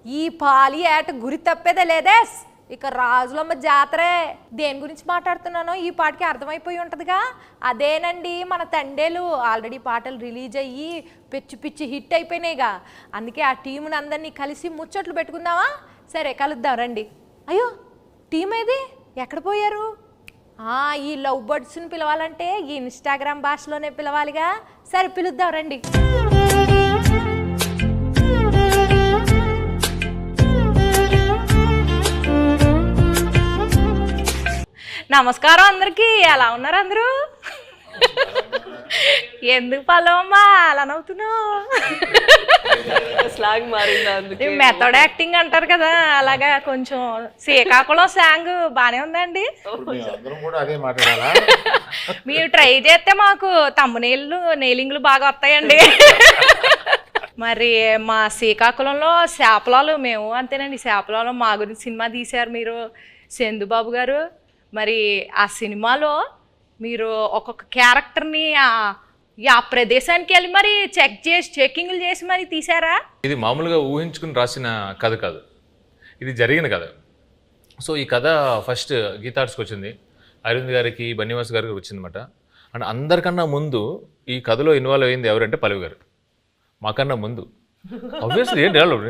ఈ పాలి ఏట గురి తప్పేదే లేదే. ఇక రాజులమ్మ జాతరే. దేని గురించి మాట్లాడుతున్నానో ఈ పాటకి అర్థమైపోయి ఉంటుందిగా. అదేనండి మన తండేలు. ఆల్రెడీ పాటలు రిలీజ్ అయ్యి పిచ్చి పిచ్చి హిట్ అయిపోయినాయిగా. అందుకే ఆ టీముని అందరినీ కలిసి ముచ్చట్లు పెట్టుకుందామా? సరే కలుద్దాం రండి. అయ్యో టీం ఏది, ఎక్కడ పోయారు? ఈ లవ్ బర్డ్స్ని పిలవాలంటే ఈ ఇన్స్టాగ్రామ్ భాషలోనే పిలవాలిగా. సరే పిలుద్దాం రండి. నమస్కారం అందరికి. ఎలా ఉన్నారు అందరూ? ఎందుకు పల్లవమ్మా అలా నవ్వుతున్నావు? స్లాంగ్ మారింది, మెథడ్ యాక్టింగ్ అంటారు కదా, అలాగా కొంచెం శ్రీకాకుళం స్లాంగ్ బానే ఉందండి. మీరు ట్రై చేస్తే మాకు తమ్మునీళ్ళు నెయిలింగ్లు బాగా వస్తాయండి. మరి మా శ్రీకాకుళంలో శాపలాలు మేము అంతేనండి. శాపలాలు మా గురించి సినిమా తీశారు మీరు, చందుబాబు గారు. మరి ఆ సినిమాలో మీరు ఒక్కొక్క క్యారెక్టర్ని ఆ ప్రదేశానికి వెళ్ళి మరి చెక్కింగ్లు చేసి మరి తీసారా? ఇది మామూలుగా ఊహించుకుని రాసిన కథ కాదు, ఇది జరిగిన కథ. సో ఈ కథ ఫస్ట్ గీతార్ట్స్కి వచ్చింది, అరవింద్ గారికి, బన్నీవాస్ గారికి వచ్చిందన్నమాట. అండ్ అందరికన్నా ముందు ఈ కథలో ఇన్వాల్వ్ అయింది ఎవరంటే పల్లవి గారు. మాకన్నా ముందు ఆబ్వియస్లీ ఏం డెవలప్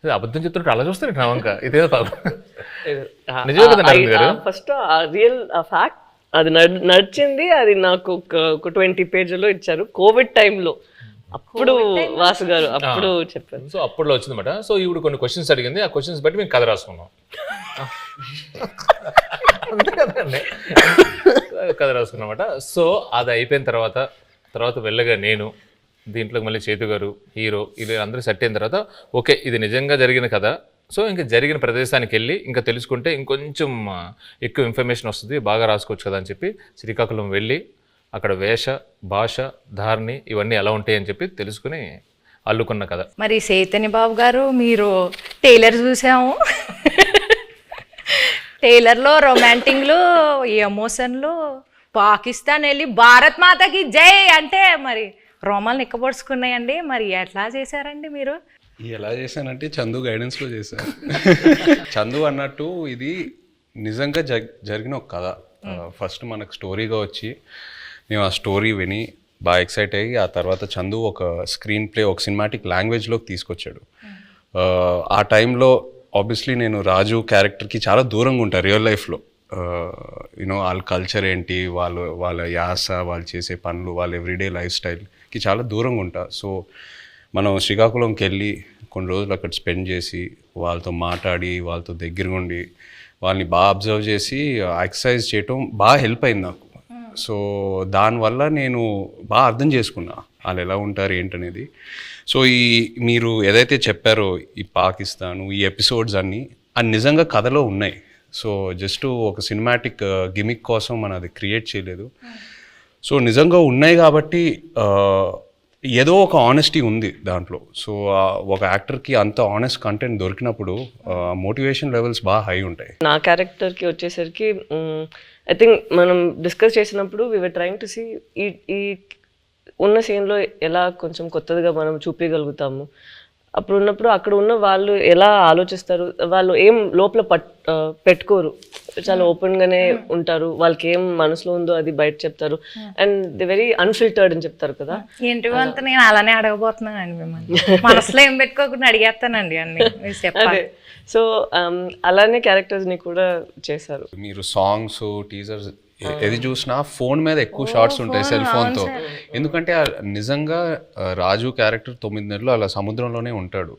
అబద్ధం చెప్తుంటే అలా చూస్తారు నా వంక. ఇదే నిజమే కదండి అరవింద్ గారు. ఫస్ట్ రియల్ ఫ్యాక్ట్ అది నడిచింది. అది నాకు ఒక 20 పేజీలో ఇచ్చారు కోవిడ్ టైంలో. అప్పుడు వాసు గారు అప్పుడు చెప్పారు. సో అప్పుడులో వచ్చిందన్నమాట. సో ఇప్పుడు కొన్ని క్వశ్చన్స్ అడిగింది, ఆ క్వశ్చన్స్ బట్టి మేము కథ రాసుకున్నాం. అంతే కదండి, కథ రాసుకున్నమాట. సో అది అయిపోయిన తర్వాత వెళ్ళగా నేను దీంట్లోకి మళ్ళీ చేతు గారు హీరో ఇది అందరూ సెట్ అయిన తర్వాత ఓకే ఇది నిజంగా జరిగిన కథ. సో ఇంకా జరిగిన ప్రదేశానికి వెళ్ళి ఇంకా తెలుసుకుంటే ఇంకొంచెం ఎక్కువ ఇన్ఫర్మేషన్ వస్తుంది, బాగా రాసుకోవచ్చు కదా అని చెప్పి శ్రీకాకుళం వెళ్ళి అక్కడ వేష భాష ధారణి ఇవన్నీ ఎలా ఉంటాయి అని చెప్పి తెలుసుకుని అల్లుకున్న కథ. మరి చైతన్య బాబు గారు మీరు టైలర్ చూసాము. టైలర్లో రొమాంటిక్లు, ఎమోషన్లు, పాకిస్తాన్ వెళ్ళి భారత్ మాతకి జై అంటే మరి రోమాలు నిక్కబొడుచుకున్నాయండి. మరి ఎట్లా చేశారండి మీరు? ఎలా చేశానంటే చందు గైడెన్స్లో చేశాను. చందు అన్నట్టు ఇది నిజంగా జరిగిన ఒక కథ. ఫస్ట్ మనకు స్టోరీగా వచ్చి మేము ఆ స్టోరీ విని బాగా ఎక్సైట్ అయ్యి ఆ తర్వాత చందు ఒక స్క్రీన్ ప్లే ఒక సినిమాటిక్ లాంగ్వేజ్లోకి తీసుకొచ్చాడు. ఆ టైంలో ఆబ్వియస్లీ నేను రాజు క్యారెక్టర్కి చాలా దూరంగా ఉంటాను రియల్ లైఫ్లో. యూనో వాళ్ళ కల్చర్ ఏంటి, వాళ్ళ యాస, వాళ్ళు చేసే పనులు, వాళ్ళ ఎవ్రీడే లైఫ్ స్టైల్కి చాలా దూరంగా ఉంటా. సో మనం శ్రీకాకుళంకి వెళ్ళి కొన్ని రోజులు అక్కడ స్పెండ్ చేసి వాళ్ళతో మాట్లాడి వాళ్ళతో దగ్గరగా ఉండి వాళ్ళని బాగా అబ్జర్వ్ చేసి ఎక్సర్సైజ్ చేయటం బాగా హెల్ప్ అయింది నాకు. సో దానివల్ల నేను బాగా అర్థం చేసుకున్నా వాళ్ళు ఎలా ఉంటారు ఏంటనేది. సో మీరు ఏదైతే చెప్పారో ఈ పాకిస్తాను ఈ ఎపిసోడ్స్ అన్నీ అది నిజంగా కథలో ఉన్నాయి. సో జస్ట్ ఒక సినిమాటిక్ గిమిక్ కోసం మనం అది క్రియేట్ చేయలేదు. సో నిజంగా ఉన్నాయి కాబట్టి ఏదో ఒక ఆనెస్టీ ఉంది దాంట్లో. సో ఒక యాక్టర్కి అంత ఆనెస్ట్ కంటెంట్ దొరికినప్పుడు మోటివేషన్ లెవెల్స్ బాగా హై ఉంటాయి. నా క్యారెక్టర్కి వచ్చేసరికి ఐ థింక్ మనం డిస్కస్ చేసినప్పుడు we were trying to see ఈ ఉన్న సీన్లో ఎలా కొంచెం కొత్తదిగా మనం చూపించగలుగుతాము. అప్పుడు ఉన్నప్పుడు అక్కడ ఉన్న వాళ్ళు ఎలా ఆలోచిస్తారు, వాళ్ళు ఏం లోపల పెట్టుకోరు, చాలా ఓపెన్గానే ఉంటారు. వాళ్ళకి ఏం మనసులో ఉందో అది బయట చెప్తారు. అండ్ ది వెరీ అన్ఫిల్టర్డ్ అని చెప్తారు కదా. ఏంటి అంతా నేను అలానే అడగబోతున్నానండి మిమ్మల్ని. మనసులో ఏం పెట్టుకోకుండా అడిగేస్తానండి అన్ని. అదే సో అలానే క్యారెక్టర్స్ని కూడా చేశారు. మీరు సాంగ్స్ టీజర్స్ ఏది చూసినా ఫోన్ మీద ఎక్కువ షార్ట్స్ ఉంటాయి సెల్ ఫోన్తో. ఎందుకంటే నిజంగా రాజు క్యారెక్టర్ 9 నెలలు అలా సముద్రంలోనే ఉంటాడు.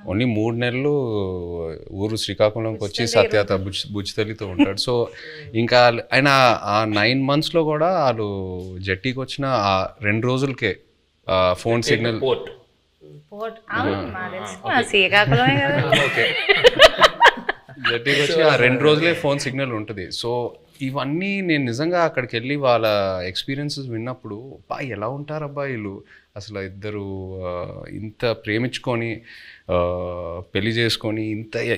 ఓన్లీ 3 నెలలు ఊరు శ్రీకాకుళంకి వచ్చి సత్యత బుజ్జితల్లితో ఉంటాడు. సో ఇంకా ఆయన ఆ 9 monthsలో కూడా వాళ్ళు జట్టీకి వచ్చిన ఆ 2 రోజులకే ఫోన్ సిగ్నల్ జట్టీకి వచ్చి ఆ 2 రోజులే ఫోన్ సిగ్నల్ ఉంటుంది. సో ఇవన్నీ నేను నిజంగా అక్కడికి వెళ్ళి వాళ్ళ ఎక్స్పీరియన్సెస్ విన్నప్పుడు ఎలా ఉంటారు అబ్బాయిలు అసలు ఇద్దరు ఇంత ప్రేమించుకొని పెళ్లి చేసుకొని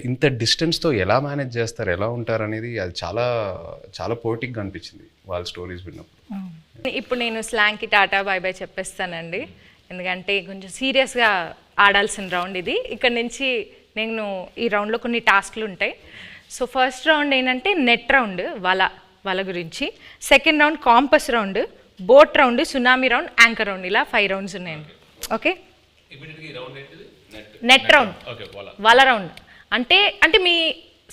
ఇంత డిస్టెన్స్తో ఎలా మేనేజ్ చేస్తారు, ఎలా ఉంటారు అనేది అది చాలా చాలా పోయిటిక్గా అనిపించింది వాళ్ళ స్టోరీస్ విన్నప్పుడు. ఇప్పుడు నేను స్లాంగ్కి టాటా బాయ్ బాయ్ చెప్పేస్తానండి, ఎందుకంటే కొంచెం సీరియస్గా ఆడాల్సిన రౌండ్ ఇది. ఇక్కడ నుంచి నేను ఈ రౌండ్లో కొన్ని టాస్క్లు ఉంటాయి. సో ఫస్ట్ రౌండ్ ఏంటంటే నెట్ రౌండ్, వల గురించి. Second round campus round, boat round, tsunami round, anchor round, ఇలా 5 రౌండ్స్ ఉన్నాయండి. ఓకే, నెట్ రౌండ్, వల రౌండ్ అంటే మీ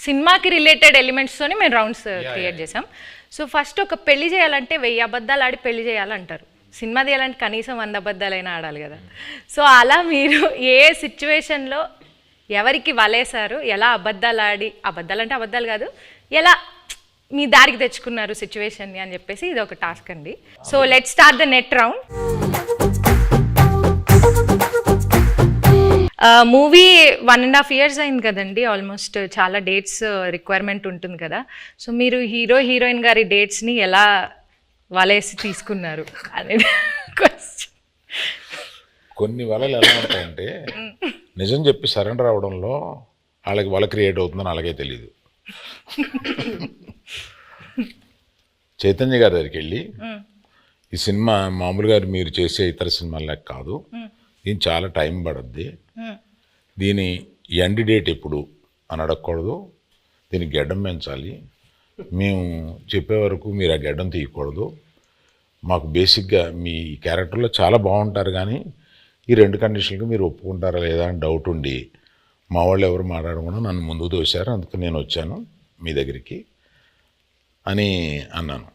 సినిమాకి రిలేటెడ్ ఎలిమెంట్స్తోనే మేము రౌండ్స్ క్రియేట్ చేసాం. సో ఫస్ట్ ఒక పెళ్లి చేయాలంటే 1000 అబద్ధాలు ఆడి పెళ్లి చేయాలంటారు. సినిమా తీయాలంటే కనీసం 100 అబద్ధాలైనా ఆడాలి కదా. సో అలా మీరు ఏ సిచ్యువేషన్లో ఎవరికి వలేశారు, ఎలా అబద్ధాలు ఆడి, అబద్ధాలు అంటే అబద్ధాలు కాదు, ఎలా మీ దారికి తెచ్చుకున్నారు సిచ్యువేషన్ని అని చెప్పేసి ఇది ఒక టాస్క్ అండి. So let's start the net round. Movie 1.5 years అయింది కదండి, ఆల్మోస్ట్ చాలా డేట్స్ రిక్వైర్మెంట్ ఉంటుంది కదా. సో మీరు హీరోయిన్ గారి డేట్స్ని ఎలా వలేసి తీసుకున్నారు అనేది క్వశ్చన్. కొన్ని వలలు ఎలా ఉంటాయంటే నిజం చెప్పి సరెండర్ అవడంలో వాళ్ళకి వల క్రియేట్ అవుతుందని అలాగే తెలియదు. చైతన్య గారి దగ్గరికి వెళ్ళి ఈ సినిమా మామూలుగా మీరు చేసే ఇతర సినిమాలకు కాదు, దీని చాలా టైం పడుద్ది, దీని ఎండ్ డేట్ ఎప్పుడు అని అడగకూడదు, దీనికి గెడ్డం పెంచాలి, మేము చెప్పే వరకు మీరు ఆ గెడ్డం తీయకూడదు, మాకు బేసిక్గా మీ క్యారెక్టర్లో చాలా బాగుంటారు కానీ ఈ 2 కండిషన్లకు మీరు ఒప్పుకుంటారా లేదా అని డౌట్ ఉండి మా వాళ్ళు ఎవరు మాట్లాడకుండా నన్ను ముందుకు తోశారు, అందుకు నేను వచ్చాను మీ దగ్గరికి అని అన్నాను.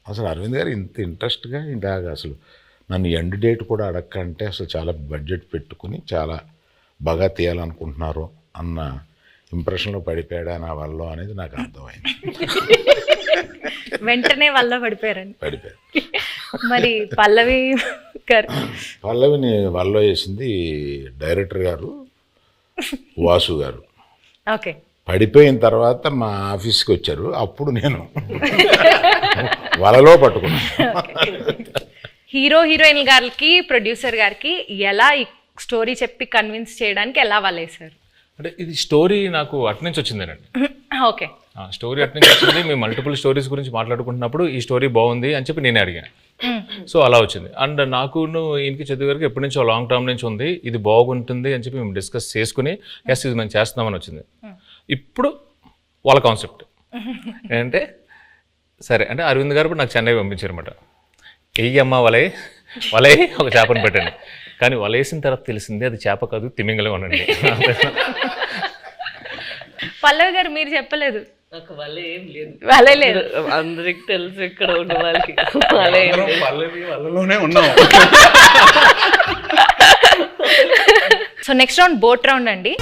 అసలు అరవింద్ గారు ఇంత ఇంట్రెస్ట్గా ఇలాగ అసలు నన్ను ఎండ్ డేట్ కూడా అడగకంటే అసలు చాలా బడ్జెట్ పెట్టుకుని చాలా బాగా తీయాలనుకుంటున్నారు అన్న ఇంప్రెషన్లో పడిపోయాడా నా వల్ల అనేది నాకు అర్థమైంది. వెంటనే వల్ల పడిపోయారండి. పడిపోయారు. మరి పల్లవిని వల్ల వేసింది డైరెక్టర్ గారు వాసు గారు. ఓకే, పడిపోయిన తర్వాత మా ఆఫీస్కి వచ్చారు, అప్పుడు నేను వలలో పట్టుకున్నాను. హీరోయిన్ గారికి ప్రొడ్యూసర్ గారికి ఎలా ఈ స్టోరీ చెప్పి కన్విన్స్ చేయడానికి ఎలా వలేశారు? అంటే ఇది స్టోరీ నాకు అట్నుంచి వచ్చిందేనండి. ఓకే, స్టోరీ అట్నుంచి వచ్చింది. మేము మల్టిపుల్ స్టోరీస్ గురించి మాట్లాడుకుంటున్నప్పుడు ఈ స్టోరీ బాగుంది అని చెప్పి నేనే అడిగాను. సో అలా వచ్చింది. అండ్ నాకు ఈయనకి చదువు గారికి ఎప్పటి నుంచో లాంగ్ టర్మ్ నుంచి ఉంది, ఇది బాగుంటుంది అని చెప్పి మేము డిస్కస్ చేసుకుని ఎస్ ఇది మేము చేస్తున్నామని వచ్చింది. ఇప్పుడు వాళ్ళ కాన్సెప్ట్ ఏంటంటే సరే అంటే అరవింద్ గారు నాకు చెన్నై పంపించారన్నమాట. అమ్మ వలే ఒక చేపను పెట్టండి, కానీ వలేసిన తర్వాత తెలిసింది అది చేప కాదు తిమింగలం అనండి. పల్లవి గారు మీరు చెప్పలేదు. నాకు వల్ల ఏం లేదు, వలే లేదు, అందరికి తెలుసు ఇక్కడ ఉన్న వాళ్ళకి వల్ల ఏం లేదు. వలలోనే ఉన్నాం. So next round boat round అండి.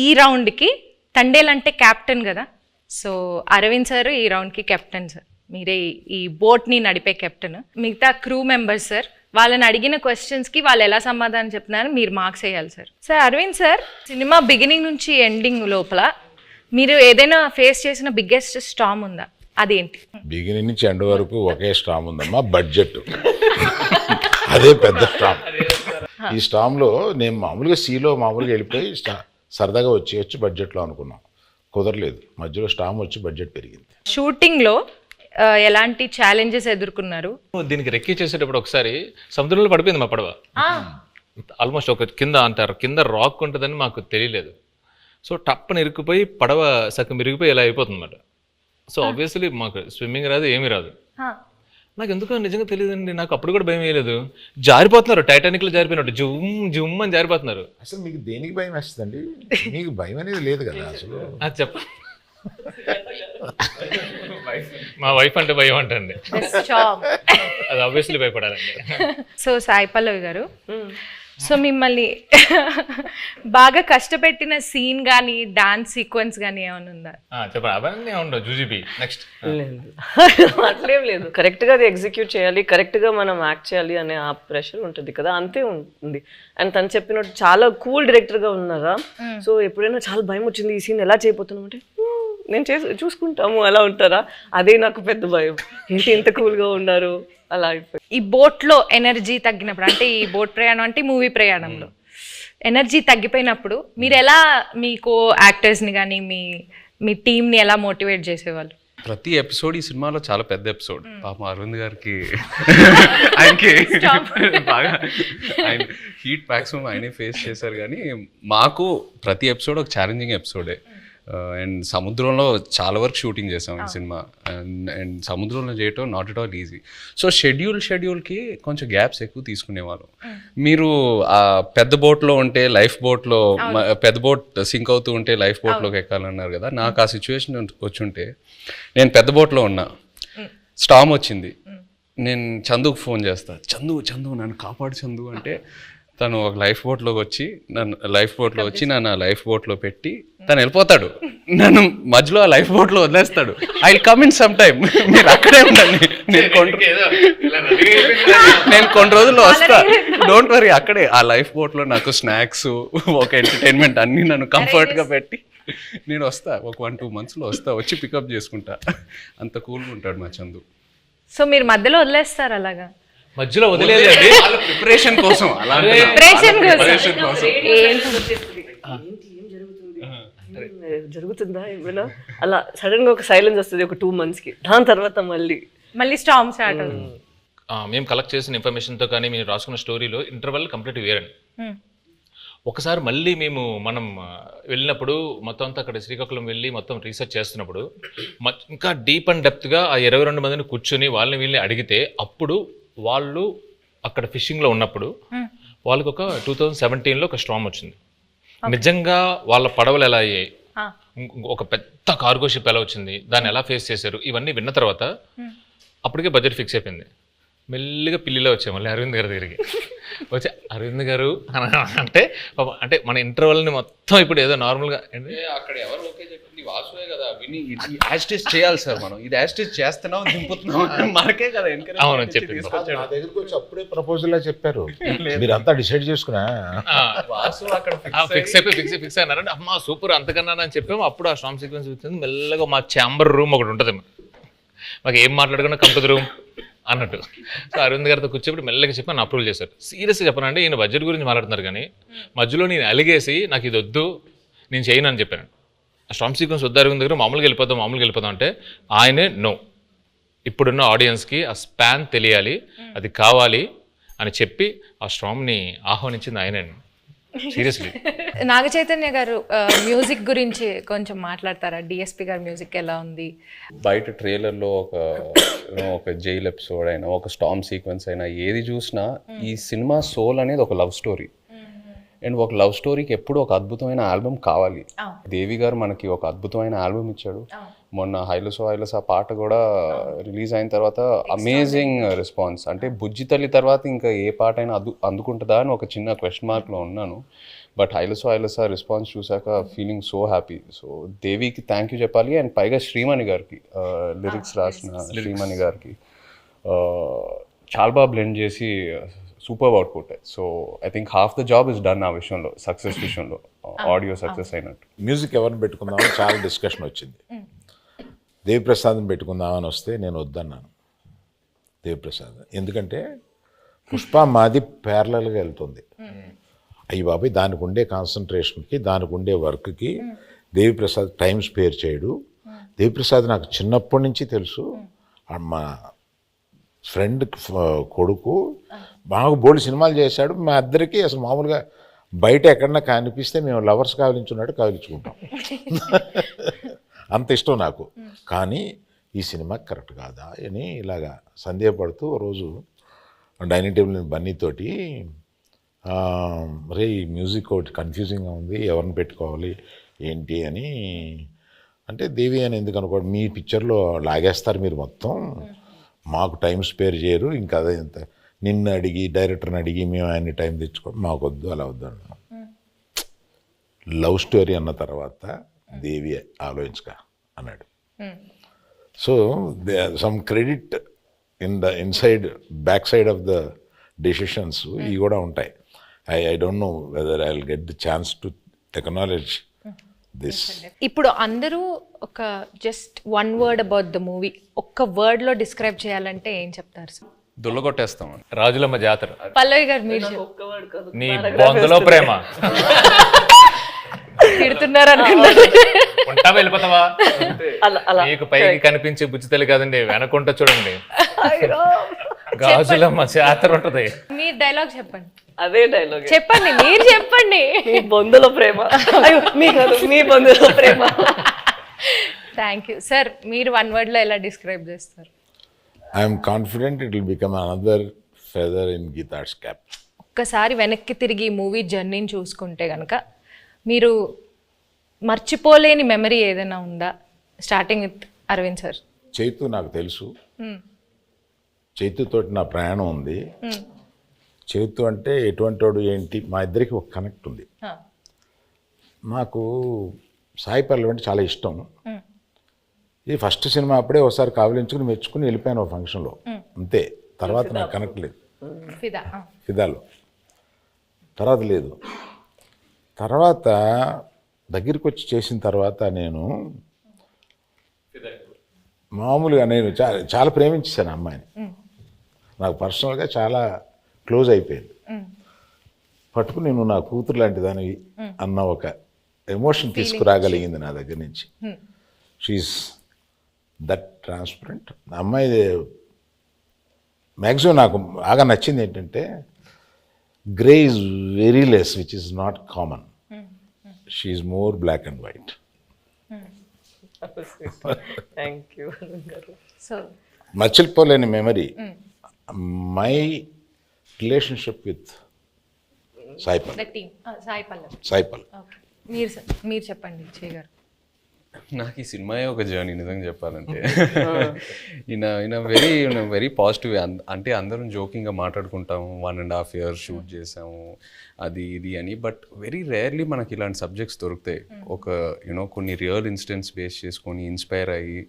ఈ రౌండ్కి తండేల్ అంటే క్యాప్టెన్ కదా, సో అరవింద్ సార్ ఈ రౌండ్కి కెప్టెన్ సార్, మీరే ఈ బోట్ని నడిపే కెప్టెన్. మిగతా క్రూ మెంబర్స్ సార్, వాళ్ళని అడిగిన క్వశ్చన్స్కి వాళ్ళు ఎలా సమాధానం చెప్తున్నారో మీరు మార్క్స్ వేయాలి sir. Sir Aravind sir, cinema beginning నుంచి ఎండింగ్ లోపల మీరు ఏదైనా ఫేస్ చేసిన బిగ్గెస్ట్ స్టామ్ ఉందా, అదేంటి? బిగినింగ్ నుంచి ఎండ్ వరకు ఒకే స్టామ్ ఉందమ్మా, బడ్జెట్. అదే పెద్ద స్టామ్. ఈ స్టామ్లో నేను మామూలుగా సీలో మామూలుగా వెళ్ళిపోయి సరదాగా వచ్చి బడ్జెట్లో అనుకున్నాం, కుదరలేదు. మధ్యలో స్టామ్ వచ్చి బడ్జెట్ పెరిగింది. షూటింగ్లో ఎలాంటి ఛాలెంజెస్ ఎదుర్కొన్నారు? దీనికి రెక్కి చేసేటప్పుడు ఒకసారి సముద్రంలో పడిపోయింది మా పడవ. ఆల్మోస్ట్ ఒక కింద రాక్ ఉంటుందని మాకు తెలియలేదు. సో టప్పని ఇరుక్కుపోయి పడవ సగం ఇరిగిపోయి ఇలా అయిపోతుంది అన్నమాట. సో ఆబ్వియస్లీ మాకు స్విమ్మింగ్ రాదు, ఏమీ రాదు. నాకు ఎందుకో నిజంగా తెలియదండి, నాకు అప్పుడు కూడా భయం వేయలేదు. జారిపోతున్నారు, టైటానిక్లో జారిపోయినట్టు జుమ్ అని జారిపోతున్నారు. అసలు మీకు దేనికి భయం వేస్తుందండి? మీకు భయం అనేది లేదు కదా అసలు. అది చెప్ప మా వైఫ్ అంటే భయం అంటండి, అది ఆబ్వియస్లీ భయపడాలండి. సో సాయి పల్లవి గారు, సో మిమ్మల్ని బాగా కష్టపెట్టిన సీన్ కానీ డాన్స్ సీక్వెన్స్ కానీ ఏమైనా ఉందా? చెప్పండి. అవన్నీ ఉండవు. జూజీబీ నెక్స్ట్ అట్లేం లేదు. కరెక్ట్గా అది ఎగ్జిక్యూట్ చేయాలి, కరెక్ట్గా మనం యాక్ట్ చేయాలి అనే ఆ ప్రెషర్ ఉంటుంది కదా, అంతే ఉంటుంది. అండ్ తను చెప్పినట్టు చాలా కూల్ డైరెక్టర్గా ఉన్నారా. సో ఎప్పుడైనా చాలా భయం వచ్చింది ఈ సీన్ ఎలా చేయబోతున్నాం అంటే నేను చూసుకుంటాము అలా ఉంటారా, అదే నాకు పెద్ద భయం. ఏంటి ఇంత కూల్గా ఉన్నారు అలా అయిపోయి. ఈ బోట్లో ఎనర్జీ తగ్గినప్పుడు, అంటే ఈ బోట్ ప్రయాణం అంటే మూవీ ప్రయాణంలో ఎనర్జీ తగ్గిపోయినప్పుడు మీరు ఎలా మీ కో యాక్టర్స్ని కానీ మీ టీంని ఎలా మోటివేట్ చేసేవాళ్ళు? ప్రతి ఎపిసోడ్ ఈ సినిమాలో చాలా పెద్ద ఎపిసోడ్. పాపం అరవింద్ గారికి ఆయనకి బాగా ఆయన హీట్ మ్యాక్సిమం ఆయనే ఫేస్ చేశారు. కానీ మాకు ప్రతి ఎపిసోడ్ ఒక ఛాలెంజింగ్ ఎపిసోడే. అండ్ సముద్రంలో చాలా వరకు షూటింగ్ చేసాం ఈ సినిమా. అండ్ సముద్రంలో చేయటం not at all easy. So షెడ్యూల్కి కొంచెం గ్యాప్స్ ఎక్కువ తీసుకునేవాళ్ళం. మీరు ఆ పెద్ద బోట్లో ఉంటే లైఫ్ బోట్లో పెద్ద బోట్ సింక్ అవుతూ ఉంటే లైఫ్ బోట్లోకి ఎక్కాలన్నారు కదా. నాకు ఆ సిచ్యువేషన్ వచ్చుంటే నేను పెద్ద బోట్లో ఉన్నా, స్టామ్ వచ్చింది, నేను చందుకు ఫోన్ చేస్తా, చందు నన్ను కాపాడు చందు అంటే తను ఒక లైఫ్ బోట్లోకి వచ్చి నన్ను లైఫ్ బోట్లో పెట్టి తను వెళ్ళిపోతాడు. నన్ను మధ్యలో ఆ లైఫ్ బోట్లో వదిలేస్తాడు. I will come in some time, మీరు అక్కడే ఉండండి, నేను కొన్ని రోజుల్లో వస్తా, డోంట్ వరీ. అక్కడే ఆ లైఫ్ బోట్లో నాకు స్నాక్స్, ఒక ఎంటర్టైన్మెంట్ అన్నీ నన్ను కంఫర్ట్గా పెట్టి నేను వస్తా. ఒక 1-2 monthsలో వస్తా, వచ్చి పికప్ చేసుకుంటా. అంత కూల్గా ఉంటాడు మా చందు. సో మీరు మధ్యలో వదిలేస్తారు అలాగా? మధ్యలో వదిలేదండి, ప్రిపరేషన్ కోసం జరుగుతుందా ఏమైనా అలా సడన్ గా ఒక సైలెన్స్ వస్తుంది ఒక 2 monthsకి. దాని తర్వాత మళ్ళీ స్టామ్ స్టార్ట్ అవుతుంది. మేము కలెక్ట్ చేసిన ఇన్ఫర్మేషన్తో కానీ మేము రాసుకున్న స్టోరీలో ఇంటర్వెల్ కంప్లీట్ వేరండి. ఒకసారి మళ్ళీ మనం వెళ్ళినప్పుడు మొత్తం అంతా అక్కడ శ్రీకాకుళం వెళ్ళి మొత్తం రీసెర్చ్ చేస్తున్నప్పుడు ఇంకా డీప్ అండ్ డెప్త్గా ఆ 22 మందిని కూర్చొని వాళ్ళని వీళ్ళని అడిగితే అప్పుడు వాళ్ళు అక్కడ ఫిషింగ్లో ఉన్నప్పుడు వాళ్ళకి ఒక 2017లో ఒక స్టార్మ్ వచ్చింది. నిజంగా వాళ్ళ పడవలు ఎలా అయ్యాయి, ఒక పెద్ద కార్గో షిప్ ఎలా వచ్చింది, దాన్ని ఎలా ఫేస్ చేశారు, ఇవన్నీ విన్న తర్వాత అప్పటికే బడ్జెట్ ఫిక్స్ అయిపోయింది. మెల్లిగా పిల్లిలో వచ్చాము మళ్ళీ అరవింద్ గారి దగ్గరికి వచ్చి, అరవింద్ గారు అంటే మన ఇంటర్వెల్ని మొత్తం ఇప్పుడు ఏదో నార్మల్గా అక్కడ ఎవరు ఓకే చెప్పింది వాసువే కదా, విని యాస్టేజ్ చేయాలి సార్, మనం ఇది యాస్టేజ్ చేస్తున్నాం దింపుతున్నాం మనకే కదా ఎంకరేజ్. అవును చెప్పింది. నా దగ్గరికి వచ్చి అప్పుడే ప్రపోజల్ చెప్పారు, మీరంతా డిసైడ్ చేసుకున్నా వాసు అక్కడ ఫిక్స్ అయినారంటే అమ్మా సూపర్ అంతకన్నా అని చెప్పాము. అప్పుడు ఆ స్టామ్ సీక్వెన్స్ వచ్చింది. మెల్లగా మా ఛాంబర్ రూమ్ ఒకటి ఉంటుంది, మాకు ఏం మాట్లాడుకున్నా కంప్యూటర్ రూమ్ అన్నట్టు. సో అరవింద్ గారితో కూర్చోబెట్టి మెల్లగా చెప్పి నన్ను అప్రూవల్ చేశారు. సీరియస్గా చెప్పనండి, ఈయన బడ్జెట్ గురించి మాట్లాడుతున్నారు కానీ మధ్యలో నేను అలిగేసి నాకు ఇది వద్దు నేను చేయను అని చెప్పాను. ఆ స్టామ్ సీక్వెన్స్ వద్దు అరవింద్ దగ్గర, మామూలుగా వెళ్ళిపోతాం అంటే ఆయనే నో, ఇప్పుడున్న ఆడియన్స్కి ఆ స్పాన్ తెలియాలి, అది కావాలి అని చెప్పి ఆ స్టామ్ని ఆహ్వానించింది ఆయనే. సీరియస్లీ. నాగ చైతన్య గారు మ్యూజిక్ గురించి కొంచెం మాట్లాడతారా? డిఎస్పి గారి మ్యూజిక్ ఎలా ఉంది? బయట ట్రైలర్లో ఒక జైల్ ఎపిసోడ్ అయినా, ఒక స్టామ్ సీక్వెన్స్ అయినా, ఏది చూసినా ఈ సినిమా సోల్ అనేది ఒక లవ్ స్టోరీ. అండ్ ఒక లవ్ స్టోరీకి ఎప్పుడు ఒక అద్భుతమైన ఆల్బమ్ కావాలి. దేవి గారు మనకి ఒక అద్భుతమైన ఆల్బమ్ ఇచ్చాడు. మొన్న హైలసా పాట కూడా రిలీజ్ అయిన తర్వాత అమేజింగ్ రెస్పాన్స్. అంటే బుజ్జి తల్లి తర్వాత ఇంకా ఏ పాట అయినా అందుకుంటుందా అని ఒక చిన్న క్వశ్చన్ మార్క్లో ఉన్నాను. బట్ హైలసా రెస్పాన్స్ చూసాక ఫీలింగ్ సో హ్యాపీ. సో దేవికి థ్యాంక్ యూ చెప్పాలి. అండ్ పైగా శ్రీమణి గారికి, లిరిక్స్ రాసిన శ్రీమణి గారికి చాలా బాగా బ్లెండ్ చేసి super output. So I think half the job is done ఆ విషయంలో, సక్సెస్ విషయంలో, ఆడియో సక్సెస్ అయినట్టు. మ్యూజిక్ ఎవరిని పెట్టుకుందామని చాలా డిస్కషన్ వచ్చింది. దేవిప్రసాద్ని పెట్టుకుందామని వస్తే నేను వద్దన్నాను దేవిప్రసాద్. ఎందుకంటే పుష్ప మాది ప్యారలల్గా వెళ్తుంది. అయ్యి బాబాయ్ దానికి ఉండే కాన్సన్ట్రేషన్కి, దానికి ఉండే వర్క్కి దేవిప్రసాద్ టైం స్పేర్ చేయడు. దేవిప్రసాద్ నాకు చిన్నప్పటి నుంచి తెలుసు. మా ఫ్రెండ్ కొడుకు బాగా బోల్డ్ సినిమాలు చేశాడు. మా ఇద్దరికి అసలు మామూలుగా బయట ఎక్కడన్నా కనిపిస్తే మేము లవర్స్ కావలించున్నట్టు కావలించుకుంటాం. అంత ఇష్టం నాకు. కానీ ఈ సినిమా కరెక్ట్ కాదా అని ఇలాగా సందేహపడుతూ రోజు డైనింగ్ టేబుల్ బన్నీతోటి రే ఈ మ్యూజిక్ ఒకటి కన్ఫ్యూజింగ్గా ఉంది, ఎవరిని పెట్టుకోవాలి ఏంటి అని అంటే, దేవి అని ఎందుకు అనుకోండి, మీ పిక్చర్లో లాగేస్తారు మీరు మొత్తం, మాకు టైం స్పేర్ చేయరు, ఇంకా అదే ఇంత నిన్ను అడిగి డైరెక్టర్ని అడిగి మేము ఆయన్ని టైం తెచ్చుకోండి, మాకు వద్దు అలా వద్దు అన్నాం. లవ్ స్టోరీ అన్న తర్వాత దేవి ఆలోచించక అన్నాడు. So some credit inside back side of the decisions ఇవి కూడా ఉంటాయి. I don't know whether I will get the chance to acknowledge this. ఇప్పుడు అందరూ ఒక just 1 word about the movie ఒక్క వర్డ్లో డిస్క్రైబ్ చేయాలంటే ఏం చెప్తారు సార్? దుల్లగొట్టేస్తాం. రాజులమ్మ జాతర. పల్లవి గారు మీరు నీ బొందలో ప్రేమ. తిడుతున్నారు అనుకున్నారు. ఉంటా వెళ్ళిపోతావా? అలా అలా మీకు పైకి కనిపించే బుజ్జితల్లి కాదండి, వెనకుంట చూడండి గాజులమ్మ చేతర ఉంటది. మీ డైలాగ్ చెప్పండి. అదే డైలాగ్, చెప్పండి, మీరు చెప్పండి. మీ బొందులో ప్రేమ. అయ్యో, మీ కాదు, మీ బొందులో ప్రేమ. Thank you sir. మీరు 1 word లో ఎలా డిస్క్రైబ్ చేస్తారు? I'm confident it will become another feather in Geetha Arts cap. ఒక్కసారి వెనక్కి తిరిగి మూవీ జర్నీని చూసుకుంటే కనుక మీరు మర్చిపోలేని మెమరీ ఏదైనా ఉందా? Starting with Aravind sir. Chaitu నాకు తెలుసు, చైతుతోటి నా ప్రయాణం ఉంది. చైతు అంటే ఎటువంటి వాడు ఏంటి, మా ఇద్దరికి ఒక కనెక్ట్ ఉంది. నాకు సాయి పల్లవి అంటే చాలా ఇష్టం. ఇది ఫస్ట్ సినిమా అప్పుడే ఒకసారి కావలించుకుని మెచ్చుకుని వెళ్ళిపోయాను ఒక ఫంక్షన్లో, అంతే. తర్వాత నాకు కనెక్ట్ లేదు. ఫిదాలో తర్వాత లేదు. తర్వాత దగ్గరికి వచ్చి చేసిన తర్వాత నేను మామూలుగా నేను చాలా ప్రేమించేశాను అమ్మాయిని. నాకు పర్సనల్గా చాలా క్లోజ్ అయిపోయింది. పట్టుకుని నేను నా కూతురు లాంటి దానివి అన్న ఒక ఎమోషన్ తీసుకురాగలిగింది నా దగ్గర నుంచి. She's that transparent. అమ్మాయి మ్యాక్సిమం నాకు బాగా నచ్చింది ఏంటంటే grey is very less, which is not common. She is more black and white. Thank you. So మర్చిపోలేని memory my relationship with Sai Pallavi. Sai Pallavi. Sai Pallavi. Okay, మీరు చెప్పండి చేయగారు. నాకు ఈ సినిమాయే ఒక జర్నీ నిజంగా చెప్పాలంటే. ఈయన వెరీ పాజిటివ్. అంటే అందరం జోకింగ్గా మాట్లాడుకుంటాము, 1.5 years షూట్ చేసాము అది ఇది అని. బట్ వెరీ రేర్లీ మనకి ఇలాంటి సబ్జెక్ట్స్ దొరుకుతాయి. ఒక కొన్ని రియల్ ఇన్సిడెంట్స్ బేస్ చేసుకొని ఇన్స్పైర్ అయ్యి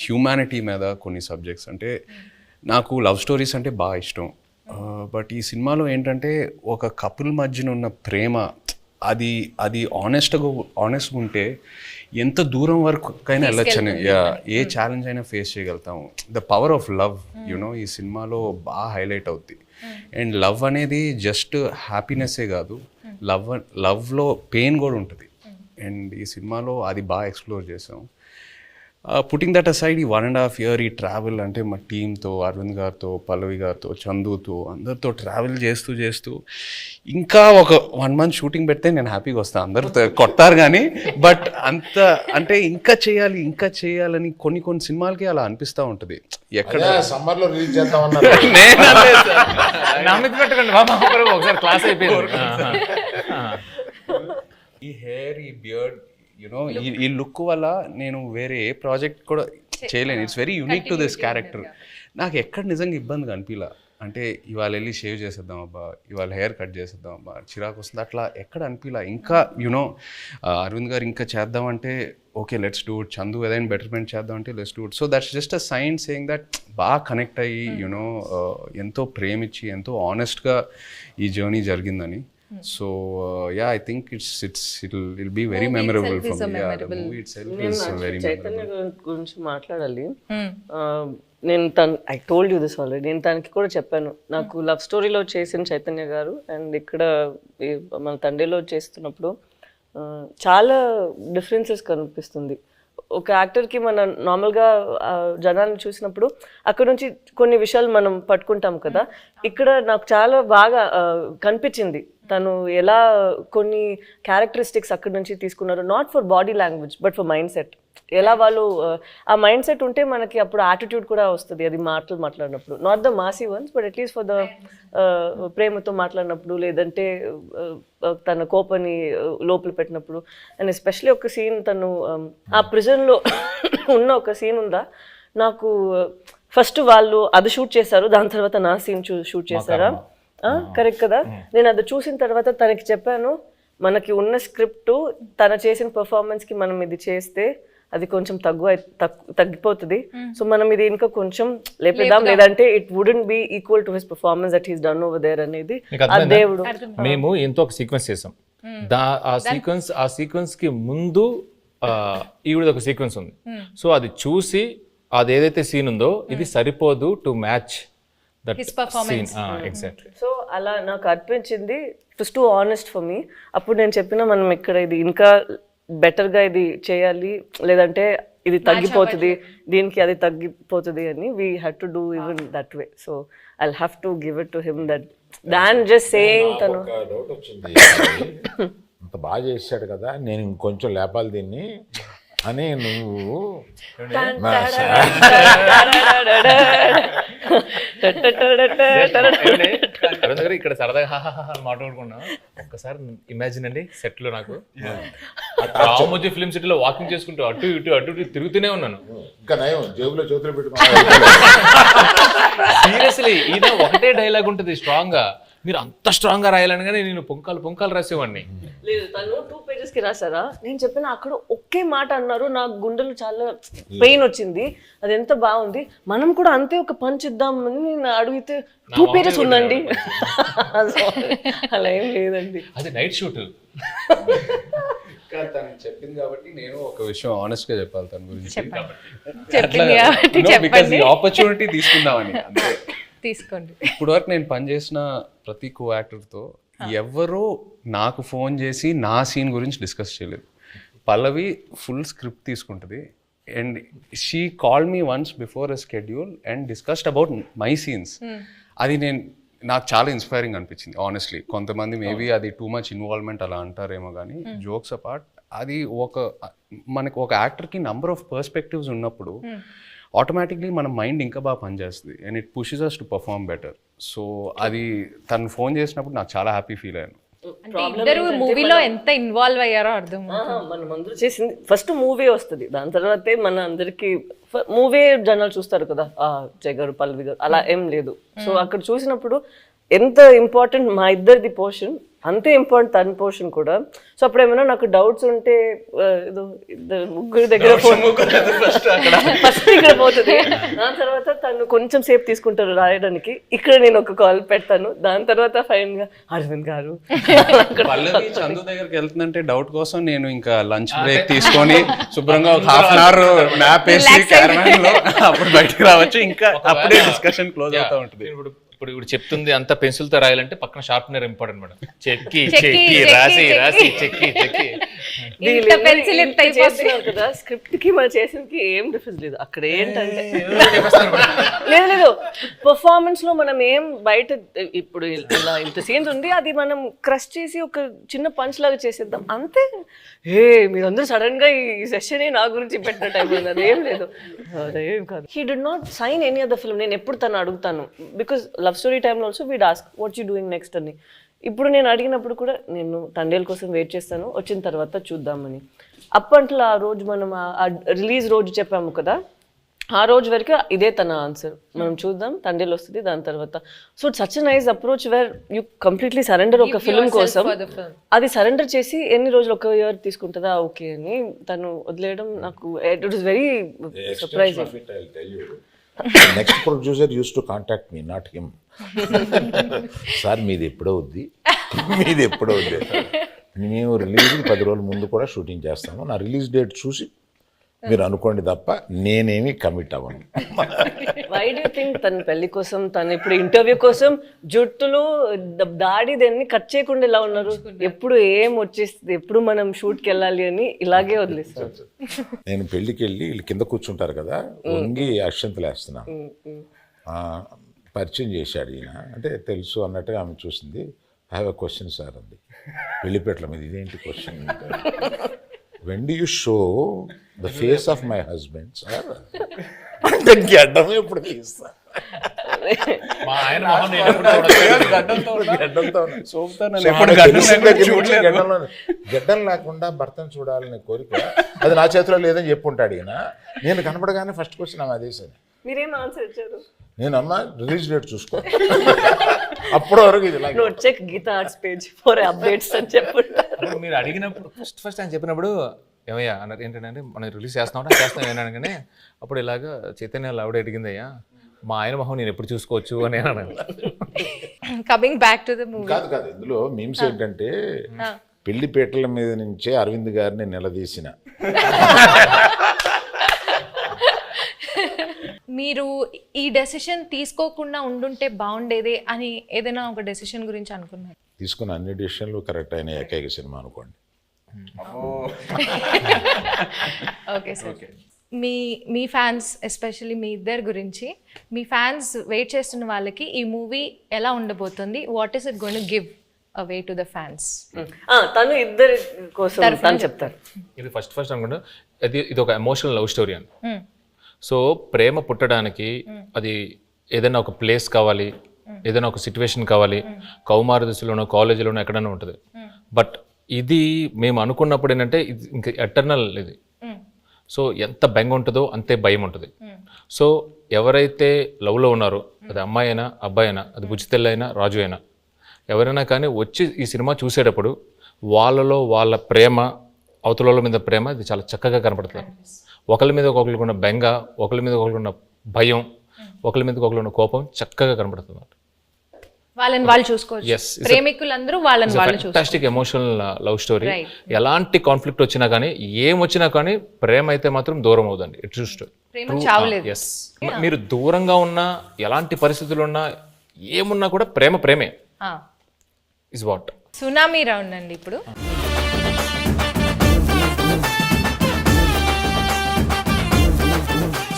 హ్యూమానిటీ మీద కొన్ని సబ్జెక్ట్స్. అంటే నాకు లవ్ స్టోరీస్ అంటే బాగా ఇష్టం. బట్ ఈ సినిమాలో ఏంటంటే ఒక కపుల్ మధ్యన ఉన్న ప్రేమ అది ఆనెస్ట్గా ఉంటే ఎంత దూరం వరకైనా వెళ్ళొచ్చని, ఏ ఛాలెంజ్ అయినా ఫేస్ చేయగలుగుతాము. ద పవర్ ఆఫ్ లవ్ ఈ సినిమాలో బాగా హైలైట్ అవుద్ది. అండ్ లవ్ అనేది జస్ట్ హ్యాపీనెస్సే కాదు, లవ్లో పెయిన్ కూడా ఉంటుంది. అండ్ ఈ సినిమాలో అది బాగా ఎక్స్ప్లోర్ చేసాం. పుట్టింగ్ దట్ అసైడ్, ఈ 1.5 year ఈ ట్రావెల్ అంటే మా టీంతో, అరవింద్ గారితో, పల్లవి గారితో, చందుతో, అందరితో ట్రావెల్ చేస్తూ ఇంకా ఒక 1 month షూటింగ్ పెడితే నేను హ్యాపీగా వస్తాను. అందరూ కొట్టారు కానీ, బట్ అంత అంటే ఇంకా చేయాలని కొన్ని సినిమాలకి అలా అనిపిస్తూ ఉంటుంది. ఎక్కడ సమ్మర్లో రిలీజ్ చేద్దామన్నారు. నమ్మిది పెట్టకండి బాబా, ఒకసారి క్లాస్ అయిపోయింది. ఈ హెయిర్, ఈ బియర్డ్, ఈ లుక్ వల్ల నేను వేరే ఏ ప్రాజెక్ట్ కూడా చేయలేను. It's very unique to this character. నాకు ఎక్కడ నిజంగా ఇబ్బందిగా అనిపించలా. అంటే ఇవాళ వెళ్ళి షేవ్ చేసేద్దాం అబ్బా, ఇవాళ హెయిర్ కట్ చేసేద్దాం అబ్బా, చిరాకు వస్తుంది, అట్లా ఎక్కడ అనిపించలా. ఇంకా అరవింద్ గారు ఇంకా చేద్దామంటే okay let's do it, Chandu ఏదైనా బెటర్మెంట్ చేద్దాం అంటే let's do it. So that's just a sign saying that బాగా కనెక్ట్ అయ్యి ఎంతో ప్రేమించి ఎంతో ఆనెస్ట్గా ఈ జర్నీ జరిగిందని. So yeah, I think it'll be very memorable for me. Yeah, the movie itself is very Chaitanya memorable. గురించి మాట్లాడాలి. నేను I told you this already. నేను తనకి కూడా చెప్పాను, నాకు లవ్ స్టోరీలో చేసిన చైతన్య గారు అండ్ ఇక్కడ మన తండ్రిలో చేస్తున్నప్పుడు చాలా డిఫరెన్సెస్ కనిపిస్తుంది. ఒక యాక్టర్కి మనం నార్మల్గా జనాన్ని చూసినప్పుడు అక్కడ నుంచి కొన్ని విషయాలు మనం పట్టుకుంటాం కదా. ఇక్కడ నాకు చాలా బాగా కనిపించింది తను ఎలా కొన్ని క్యారెక్టరిస్టిక్స్ అక్కడ నుంచి తీసుకున్నారు. Not for body language but for mind set. ఎలా వాళ్ళు ఆ మైండ్ సెట్ ఉంటే మనకి అప్పుడు యాటిట్యూడ్ కూడా వస్తుంది. అది మాట్లాడినప్పుడు not the Masih once but at least for the ప్రేమతో మాట్లాడినప్పుడు, లేదంటే తన కోపాన్ని లోపల పెట్టినప్పుడు. అండ్ ఎస్పెషలీ ఒక సీన్ తను ఆ ప్రిజన్లో ఉన్న ఒక సీన్ ఉందా, నాకు ఫస్ట్ వాళ్ళు అది షూట్ చేశారు, దాని తర్వాత నా సీన్ షూట్ చేశారా, కరెక్ట్ కదా. నేను అది చూసిన తర్వాత తనకి చెప్పాను, మనకి ఉన్న స్క్రిప్ట్ తన చేసిన పర్ఫార్మెన్స్కి మనం ఇది చేస్తే అది కొంచెం తగ్గిపోతుంది. సో మనం ఇది ఇంకా కొంచెం లేపేద్దాం, లేదంటే it wouldn't be equal to his performance that he's done over there అనేది ఆ దేవుడు. మేము ఎంతో ఒక సీక్వెన్స్ చేసాం. ఆ సీక్వెన్స్ కి ముందు ఈవిడ ఒక సీక్వెన్స్ ఉంది. సో అది చూసి అది ఏదైతే సీన్ ఉందో ఇది సరిపోదు to match that His performance. Exactly. So అలా నాకు అనిపించింది it was two honest for me. అప్పుడు నేను చెప్పిన మనం ఇక్కడ ఇది ఇంకా బెటర్గా ఇది చేయాలి, లేదంటే ఇది తగ్గిపోతుంది, దీనికి అది తగ్గిపోతుంది అని we had to do even that way. So I have to give it to him that than just saying తను. ఒక డౌట్ వచ్చింది, అంత బాగా చేశాడు కదా, నేను ఇంకొంచెం లేపాలి దీన్ని అని నువ్వు అరుణ్ గారు ఇక్కడ సరదాగా హాహాహా మాట్లాడుకున్నాం. ఒక్కసారి ఇమాజిన్ అండి, సెట్ లో నాకు రామోజీ ఫిల్మ్ సిటీలో వాకింగ్ చేసుకుంటూ అటు ఇటు తిరుగుతూనే ఉన్నాను. ఇంకా నయం జేబులో చేతులు పెట్టుకున్నా. సీరియస్లీ ఈయన ఒకటే డైలాగ్ ఉంటుంది స్ట్రాంగ్ గా, మీరు అంత స్ట్రాంగ్ గా రాయాలని కానీ నేను పొంకాలు రాసేవాడిని. లేదు, తను 2 pages కి రాసారా, నేను చెప్పిన అక్కడ ఒకే మాట అన్నారు, నాకు గుండెలు చాలా పెయిన్ వచ్చింది, అది ఎంత బాగుంది, మనం కూడా అంతే ఒక పంచ్ ఇద్దామని నేను అడిగితే 2 pages ఉందండి. అలా ఏం లేదండి. అది నైట్ షూట్. తను చెప్పింది కాబట్టి నేను ఒక విషయం ఆనెస్ట్ గా చెప్పాలి తన గురించి. చెప్పండి. ఆపర్చునిటీ తీసుకుందామని అంతే. తీసుకోండి. ఇప్పుడు వరకు నేను పనిచేసిన ప్రతి కో యాక్టర్తో ఎవరో నాకు ఫోన్ చేసి నా సీన్ గురించి డిస్కస్ చేయలేదు. పల్లవి ఫుల్ స్క్రిప్ట్ తీసుకుంటుంది and she call me once before a schedule and discussed about my scenes. అది నాకు చాలా ఇన్స్పైరింగ్ అనిపించింది ఆనెస్ట్లీ. కొంతమంది మేబీ అది టూ మచ్ ఇన్వాల్వ్మెంట్ అలా అంటారేమో కానీ జోక్స్ అపార్ట్ అది మనకు ఒక యాక్టర్కి నంబర్ ఆఫ్ పర్స్పెక్టివ్స్ ఉన్నప్పుడు ఆటోమేటిక్లీ మన మైండ్ ఇంకా బాగా పనిచేస్తుంది and it pushes us to perform better. So అది తను ఫోన్ చేసినప్పుడు నాకు చాలా హ్యాపీ ఫీల్ అయ్యాను. ఇద్దరు మూవీలో ఎంత ఇన్వాల్వ్ అయ్యారో అర్థం. మనం అందరూ చేసింది ఫస్ట్ మూవీ వస్తుంది, దాని తర్వాతే మన అందరికి మూవీ జనాలు చూస్తారు కదా, జయ గారు పల్లవి గారు అలా ఏం లేదు. సో అక్కడ చూసినప్పుడు ఎంత ఇంపార్టెంట్ మా ఇద్దరిది పోర్షన్, అంతే ఇంపార్టెంట్ తన పోర్షన్ కూడా. సో అప్పుడు ఏమైనా నాకు డౌట్స్ ఉంటే ఏదో ముగ్గురు దగ్గర ఫస్ట్ ఇక్కడ పోతుంది, దాని తర్వాత తను కొంచెం సేపు తీసుకుంటారు రాయడానికి, ఇక్కడ నేను ఒక కాల్ పెడతాను, దాని తర్వాత ఫైన్ గా అరవింద్ గారు. పల్లవి చందు దగ్గరికి వెళ్తుందంటే డౌట్ కోసం నేను ఇంకా లంచ్ బ్రేక్ తీసుకొని శుభ్రంగా ఒక హాఫ్ అన్ అవర్ మ్యాప్ వేసి క్యారవాన్ లో అప్పుడు బయటకు రావచ్చు, ఇంకా అప్పుడే డిస్కషన్ క్లోజ్ అవుతా ఉంటుంది. ఇప్పుడు చెప్తుంది అంత పెన్సిల్ తో రాయాలంటే పక్కన షార్ప్నర్ ఇంపార్టెంట్ మేడం. చెక్కి రాసి చెక్కి కదా, స్క్రిప్ట్ కి మనం చేసినకి ఏం డిఫరెన్స్ లేదు. అక్కడ ఏంటంటే లేదు పర్ఫార్మెన్స్ లో మనం ఏం బయట ఇప్పుడు ఇలా ఇంత సీన్స్ ఉంది, అది మనం క్రష్ చేసి ఒక చిన్న పంచ్ లాగా చేసేద్దాం అంతే. మీరందరూ సడన్ గా ఈ సెషన్ నా గురించి పెట్టిన టైం ఉంది, అదేం లేదు, అదేం కాదు. He did not sign any other film. నేను ఎప్పుడు తను అడుగుతాను, బికాస్ లవ్ స్టోరీ టైంలో also we'd ask what you doing next అని. ఇప్పుడు నేను అడిగినప్పుడు కూడా నేను తండేల కోసం వెయిట్ చేస్తాను, వచ్చిన తర్వాత చూద్దామని. అప్పట్లో ఆ రోజు మనం రిలీజ్ రోజు చెప్పాము కదా, ఆ రోజు వరకు ఇదే తన ఆన్సర్, మనం చూద్దాం తండేలు వస్తుంది దాని తర్వాత. So such a nice approach where you completely surrender ఒక ఫిల్మ్ కోసం. అది సరెండర్ చేసి ఎన్ని రోజులు, ఒక ఇయర్ తీసుకుంటుందా ఓకే అని తను వదిలేయడం నాకు it was very surprising. Next producer use to contact me, not him. Sir మీది ఎప్పుడవుద్ది, మేము రిలీజ్కి 10 రోజుల ముందు కూడా షూటింగ్ చేస్తాము, నా రిలీజ్ డేట్ చూసి మీరు అనుకోండి తప్ప నేనేమి కమిట్ అవ్వను. వై డూ థింక్ తన పెళ్లి కోసం, తను ఇప్పుడు ఇంటర్వ్యూ కోసం జుట్టులు దాడి దాన్ని కట్ చేయకుండా ఇలా ఉన్నారు? ఎప్పుడు ఏం వచ్చేస్తుంది, ఎప్పుడు మనం షూట్కి వెళ్ళాలి అని ఇలాగే వదిలేస్తారు. నేను పెళ్ళికి వెళ్ళి వీళ్ళు కింద కూర్చుంటారు కదా, వంగి అక్షంతలు వేస్తున్నాను. పరిచయం చేశాడు ఈయన, అంటే తెలుసు అన్నట్టుగా ఆమె చూసింది. I have a question sir అంది, పెళ్లిపేటల మీద. ఇదేంటి question? When do you show the face of my husband sir అంటే గడ్డం ఎప్పుడు తీస్తా? గడ్డం లేకుండా భర్తను చూడాలనే కోరిక అది నా చేతిలో లేదని చెప్పుంటాడు ఈయన. నేను కనపడగానే ఫస్ట్ క్వశ్చన్ ఆమె అదే సార్. మీరేం ఆన్సర్ ఇచ్చారు? నేను అమ్మా రిలీజ్ డేట్ చూసుకో, అప్పటి వరకు ఇది check Geetha Arts page for updates అని చెప్పంటారు. మీరు అడిగినప్పుడు ఫస్ట్ ఆయన చెప్పినప్పుడు ఏమయ్యా అన్నారు, ఏంటంటే మనం రిలీజ్ చేస్తాం అనగానే అప్పుడు ఇలాగా చైతన్య ఆవిడ అడిగిందయ్యా, మా ఆయన మొహం నేను ఎప్పుడు చూసుకోవచ్చు అని అన్నాను. Coming back to the movie. కాదు ఇందులో మీమ్స్ ఏంటంటే పెళ్లిపేటల మీద నుంచే అరవింద్ గారిని నిలదీసిన. మీరు ఈ డెసిషన్ తీసుకోకుండా ఉండుంటే బాగుండేది అని ఏదైనా ఒక డెసిషన్ గురించి అనుకున్నారు? తీసుకున్న అన్ని డిసిషన్లు కరెక్ట్ అయిన ఏకైక సినిమా అనుకోండి. ఓకే సార్, మీ ఫ్యాన్స్ ఎస్పెషల్లీ మీ ఇద్దరి గురించి, మీ ఫ్యాన్స్ వెయిట్ చేస్తున్న వాళ్ళకి ఈ మూవీ ఎలా ఉండబోతుంది, what is it going to give away to the fans? తను ఇద్దరి కోసం తను చెప్తారు. ఇది ఫస్ట్ అనుకుంటా ఇది ఒక ఎమోషనల్ లవ్ స్టోరీ అని. సో ప్రేమ పుట్టడానికి అది ఏదైనా ఒక ప్లేస్ కావాలి, ఏదైనా ఒక సిచ్యువేషన్ కావాలి, కౌమార దశలోనో కాలేజీలోనో ఎక్కడైనా ఉంటుంది. బట్ ఇది మేము అనుకున్నప్పుడు ఏంటంటే ఇది ఇంకా ఎటర్నల్ ఇది. సో ఎంత బెంగ ఉంటుందో అంతే భయం ఉంటుంది. సో ఎవరైతే లవ్లో ఉన్నారో, అది అమ్మాయి అయినా అబ్బాయి అయినా, అది బుజ్జితెల్లి అయినా రాజు అయినా, ఎవరైనా కానీ వచ్చి ఈ సినిమా చూసేటప్పుడు వాళ్ళలో వాళ్ళ ప్రేమ, అవతల మీద ప్రేమ ఇది చాలా చక్కగా కనపడుతుంది. ఒకరి మీద ఒకరికి ఉన్న బెంగ, ఒకరి మీద ఒకరికి ఉన్న భయం, ఒకరి మీద ఒకరికి ఉన్న కోపం చక్కగా కనపడుతుంది. వాళ్ళని వాళ్ళు చూసుకోవచ్చు, ప్రేమికులందరూ వాళ్ళని వాళ్ళు చూసుకోవచ్చు. Fantastic emotional love story. ఎలాంటి కాన్ఫ్లిక్ట్ వచ్చినా కానీ, ఏం వచ్చినా కానీ ప్రేమ అయితే మాత్రం దూరం అవుదండి. It's yes. మీరు దూరంగా ఉన్నా, ఎలాంటి పరిస్థితులు ఉన్నా, ఏమున్నా కూడా ప్రేమే ఇస్ వాట్. సునామీ రౌండ్ అండి ఇప్పుడు.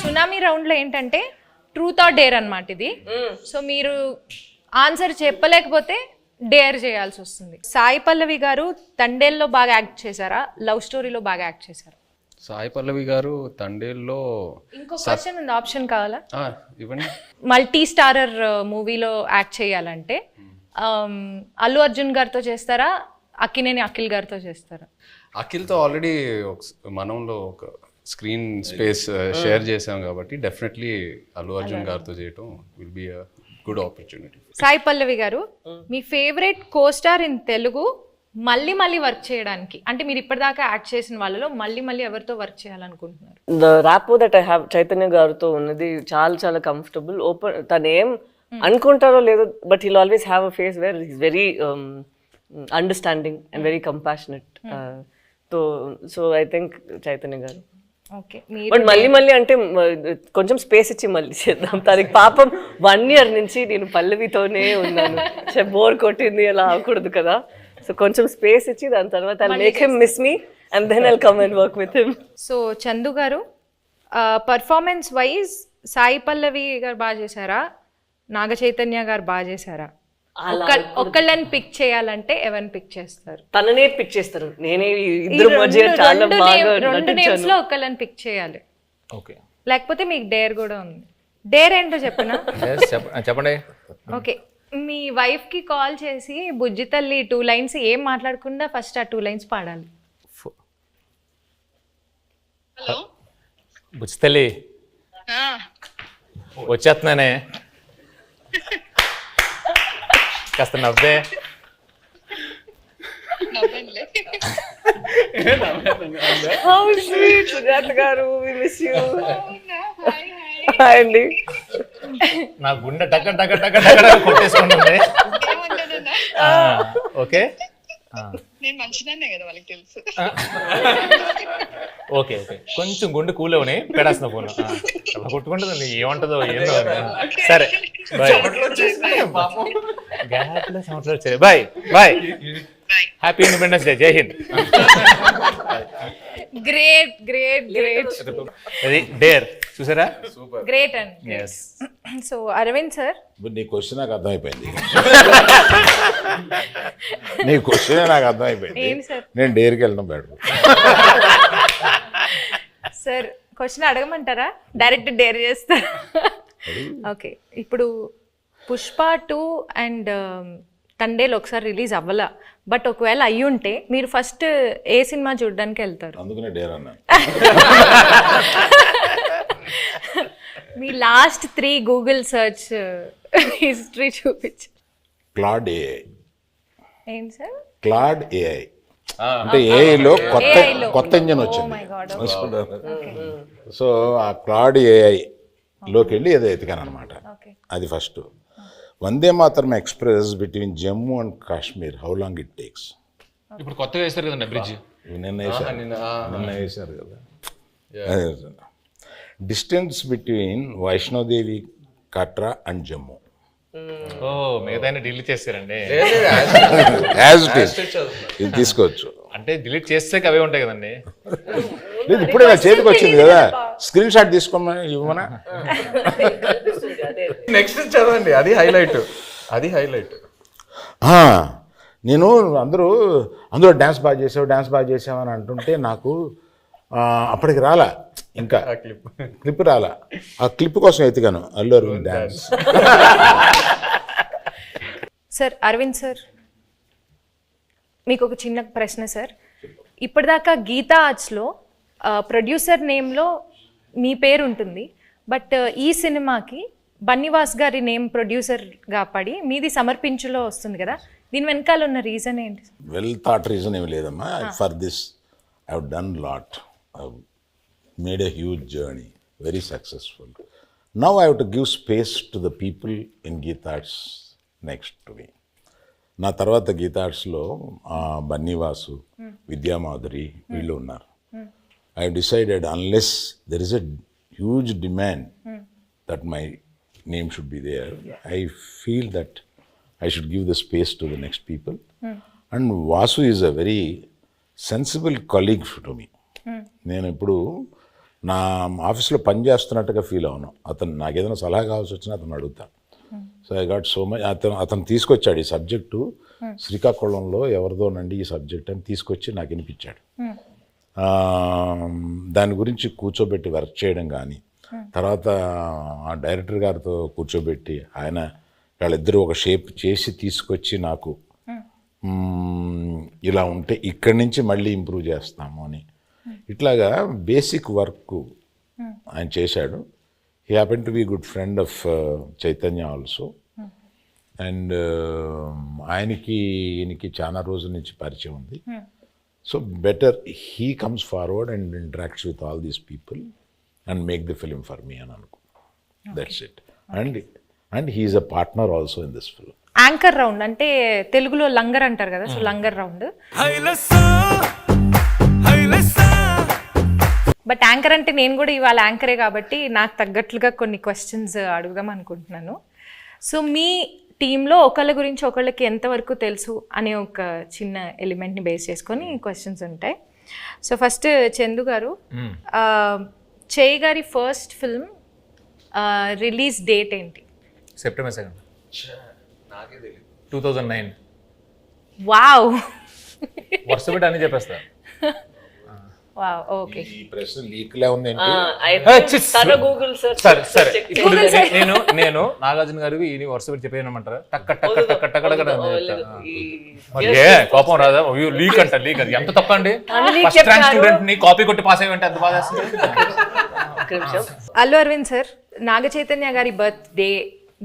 సునామీ రౌండ్లో ఏంటంటే ట్రూత్ ఆర్ డేర్ అన్నమాట ఇది. సో మీరు ఆన్సర్ చెప్పలేకపోతే డేర్ చేయాల్సి వస్తుంది. సాయి పల్లవి గారు తండేల్లో బాగా యాక్ట్ చేశారా, లవ్ స్టోరీలో బాగా యాక్ట్ చేశారా? సాయి పల్లవి గారు తండేల్లో ఇంకో క్వశ్చన్ ఉంది, ఆప్షన్ కావాలా? ఇవ్వండి. మల్టీ స్టారర్ మూవీలో యాక్ట్ చేయాలంటే అల్లు అర్జున్ గారితో చేస్తారా, అక్కినేని అఖిల్ గారితో చేస్తారా? అఖిల్తో ఆల్రెడీ మనంలో ఒక స్క్రీన్ స్పేస్ షేర్ చేసాం కాబట్టి డెఫినెట్లీ అల్లు అర్జున్ గారితో చేయటం will be a good opportunity. Sai Pallavi garu, మీ ఫేవరెట్ కోస్టార్ ఇన్ తెలుగు మళ్ళీ వర్క్ చేయడానికి, అంటే మీరు ఇప్పటిదాకా యాక్ట్ చేసిన వాళ్ళలో మళ్ళీ ఎవరితో వర్క్ చేయాలనుకుంటున్నారు? The rapport that I have Chaitanya గారితో ఉన్నది చాలా కంఫర్టబుల్. ఓపెన్, తను ఏం అనుకుంటారో లేదో, but he'll always have a face where is very understanding and very compassionate. So I think Chaitanya garu. Okay, but మళ్ళీ అంటే కొంచెం స్పేస్ ఇచ్చి మళ్ళీ చేద్దాం. తనకి పాపం 1 year నుంచి నేను పల్లవితోనే ఉన్నాను, బోర్ కొట్టింది, అలా అవ్వకూడదు కదా. సో కొంచెం స్పేస్ ఇచ్చి దాని తర్వాత I'll make him miss me and then I'll come and work with him. So Chandu గారు, పర్ఫార్మెన్స్ వైజ్ సాయి పల్లవి గారు బాగా చేశారా, నాగ చైతన్య గారు బాగా చేశారా? ఒకళ్ళని పిక్ చేయాలంటే ఎవరిని పిక్ చేస్తారు? తననే పిక్ చేస్తారు. నేనే ఇద్దరు మధ్య చాలా బాగా రెండు నేమ్స్ లో ఒకళ్ళని పిక్ చేయాలి. ఓకే, లేకపోతే మీకు డేర్ కూడా ఉంది. డేర్ ఏంటో చెప్పనా? చెప్పండి. ఓకే, మీ వైఫ్ కి కాల్ చేసి బుజ్జి తల్లి 2 lines ఏం మాట్లాడకుండా ఫస్ట్ ఆ 2 lines పాడాలి. హలో బుజ్జితల్లి వచ్చేస్తున్నానే, కాస్త నవ్వే. How sweet, సుజాత గారు, we miss you. హాయ్ అండి. నా గుండె టక కొట్టేసుకుంటుంది. ఓకే, నేను మంచిదాన్నే కదా వాళ్ళకి తెలుసు. ఓకే కొంచెం గుండె కూల్ అవని పెడేస్తున్నా ఫోన్. అలా కొట్టుకుంటుందండి, ఏమంటుందో ఏందో. సరే బాయ్. గ్యాప్లో సంవత్సరాలు వచ్చాయి. బాయ్. Happy independence day. జై హింద్. గ్రేట్. అది డేర్ చూసారా? గ్రేట్ అండి. సో అరవింద్ సార్, నీ క్వశ్చన్ నాకు అర్థమైపోయింది. నీ క్వశ్చన్ నాకు అర్థమైపోయింది. ఏంటి సార్? నేను డేర్కి వెళ్ళడం బెటర్. సార్ క్వశ్చన్ అడగమంటారా, డైరెక్ట్ డేర్ చేస్తారా? ఓకే, ఇప్పుడు పుష్ప 2 అండ్ తండేలు ఒకసారి రిలీజ్ అవ్వాల, బట్ ఒకవేళ అయ్యుంటే మీరు ఫస్ట్ ఏ సినిమా చూడడానికి వెళ్తారు? అందుకనే డేర్ అన్నా. మీ లాస్ట్ 3 గూగుల్ సర్చ్ హిస్టరీ చూపించు. Claude AI. ఏంటి సార్? క్లాడ్ ఏఐ అంటే ఏఐలో కొత్త ఇంజన్ వచ్చింది. సో ఆ క్లాడ్ ఏఐ లోకి వెళ్ళి ఏదో ఎతికాను అనమాట. అది first. Vande Mataram express between Jammu and Kashmir, how long it takes? ఇప్పుడు కొత్తగా వేస్తారు కదండి బ్రిడ్జ్. నిన్న వేశారు కదా. Distance between Vaishno Devi Katra and Jammu ఓ మిగతా డిలీట్ చేస్తారండి. యాజ్ ఇట్ ఈస్ ఇది తీసుకోవచ్చు. అంటే డిలీట్ చేస్తే అవే ఉంటాయి కదండి. లేదు ఇప్పుడే నా చేతికి వచ్చింది కదా, స్క్రీన్ షాట్ తీసుకోమని ఇవ్వమనా. నెక్స్ట్ చదవండి, అది హైలైట్. నేను అందరూ డ్యాన్స్ బాగా చేసావు అని అంటుంటే నాకు అప్పటికి రాలా, ఇంకా క్లిప్ రాలా. ఆ క్లిప్ కోసం ఎత్తిగాను Allu Aravind dance. Sir Aravind sir, మీకు ఒక చిన్న ప్రశ్న సార్. ఇప్పటిదాకా గీతా ఆర్ట్స్లో ప్రొడ్యూసర్ నేమ్లో మీ పేరు ఉంటుంది, బట్ ఈ సినిమాకి బన్నీవాస్ గారి నేమ్ ప్రొడ్యూసర్గా పడి మీది సమర్పించులో వస్తుంది కదా, దీని వెనకాల ఉన్న రీజన్ ఏంటి? వెల్ థాట్ రీజన్ ఏమి లేదమ్మా. For this I have done lot, made a huge journey, very successful. Now I have to give space to the people in Geetha arts next to me. నా తర్వాత గీతా ఆర్ట్స్లో బన్నీవాసు, విద్యామాధురి వీళ్ళు ఉన్నారు. I have decided unless there is a huge demand that my name should be there, I feel that I should give the space to the next people. And Vasu is a very sensible colleague to me. నేను ఇప్పుడు నా ఆఫీస్లో పనిచేస్తున్నట్టుగా feel అవును. అతను నాకు ఏదైనా సలహా కావాల్సి వచ్చినా అతను అడుగుతాను. So I got so much. అతను తీసుకొచ్చాడు ఈ సబ్జెక్టు, శ్రీకాకుళంలో ఎవరిదోనండి ఈ సబ్జెక్ట్ అని తీసుకొచ్చి నాకు వినిపించాడు. దాని గురించి కూర్చోబెట్టి వర్క్ చేయడం కానీ, తర్వాత ఆ డైరెక్టర్ గారితో కూర్చోబెట్టి ఆయన వాళ్ళిద్దరూ ఒక షేప్ చేసి తీసుకొచ్చి నాకు ఇలా ఉంటే ఇక్కడి నుంచి మళ్ళీ ఇంప్రూవ్ చేస్తాము అని ఇట్లాగా బేసిక్ వర్క్ ఆయన చేశాడు. He happen to be good friend of Chaitanya also. And ఈయనకి చాలా రోజుల నుంచి పరిచయం ఉంది. So better he comes forward and interacts with all these people and make the film for me అని అనుకో. That's it. And he is a partner also in this film. Anchor round అంటే తెలుగులో లంగర్ అంటారు కదా, so langar round. But anchor అంటే నేను కూడా ఇవాళ యాంకరే కాబట్టి నాకు తగ్గట్లుగా కొన్ని క్వశ్చన్స్ అడుగుదాం అనుకుంటున్నాను. సో మీ టీంలో ఒకళ్ళ గురించి ఒకళ్ళకి ఎంతవరకు తెలుసు అనే ఒక చిన్న ఎలిమెంట్ని బేస్ చేసుకొని క్వశ్చన్స్ ఉంటాయి. సో ఫస్ట్ చందు గారు, చేయి గారి ఫస్ట్ ఫిల్మ్ రిలీజ్ డేట్ ఏంటి? September 2nd, 2009. వావ్, వర్ష పెట్టి అని చెప్పేస్తా. Wow, okay. ఈ ప్రశ్న లీక్లే ఉంది. సరే నేను నాగార్జున గారికి ఈ వరుస పెట్టి చెప్పేయమంటారా? టక్క టక్క టక్క టక్క కోపం రాదా? లీక్ అంట, లీక్ అది ఎంత తప్ప అండి. ఫస్ట్ ర్యాంక్ స్టూడెంట్ ని కాపీ కొట్టి పాస్ అయ్యంటే ఎంత బాధ. అల్లు అరవింద్ సార్, నాగ చైతన్య గారి బర్త్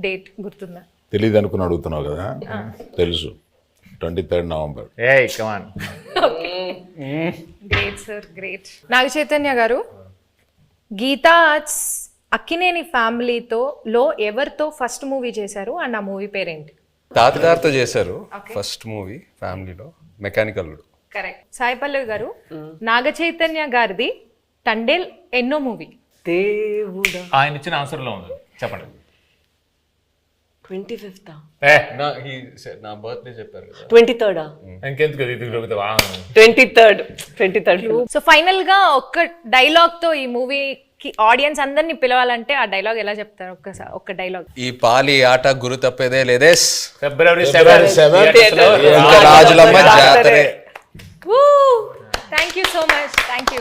డేట్ గుర్తుందా? తెలీదు అనుకుని అడుగుతున్నావు కదా, తెలుసు. 23rd November. ఏయ్ come on. Great sir, great. Naga Chaitanya garu, Geetha arts Akkineni ఫ్యామిలీతో ఎవరితో ఫస్ట్ మూవీ చేశారు అండ్ ఆ మూవీ పేరేంటి? తాతగారితో చేశారు ఫస్ట్ మూవీ ఫ్యామిలీలో, మెకానికల్. కరెక్ట్. సాయి పల్లవి గారు, నాగ చైతన్య గారిది తండేల్ ఎన్నో మూవీ? దేవుడా, ఆయన ఇచ్చిన ఆన్సర్ లో ఉంది, చెప్పండి. 25th, నా బర్త్డే చెప్పారు కదా, 23rd, ఇంకెందుకు ఇది 23rd. సో ఫైనల్ గా ఒక్క డైలాగ్ తో ఈ మూవీకి ఆడియన్స్ అందరినీ పిలవాలంటే ఆ డైలాగ్ ఎలా చెప్తారు? ఒక్క డైలాగ్. ఈ పాలి ఆట గురు తప్పేదే లేదేస్, February 7th రాజులమ్మ జాతరే. Thank you so much, thank you.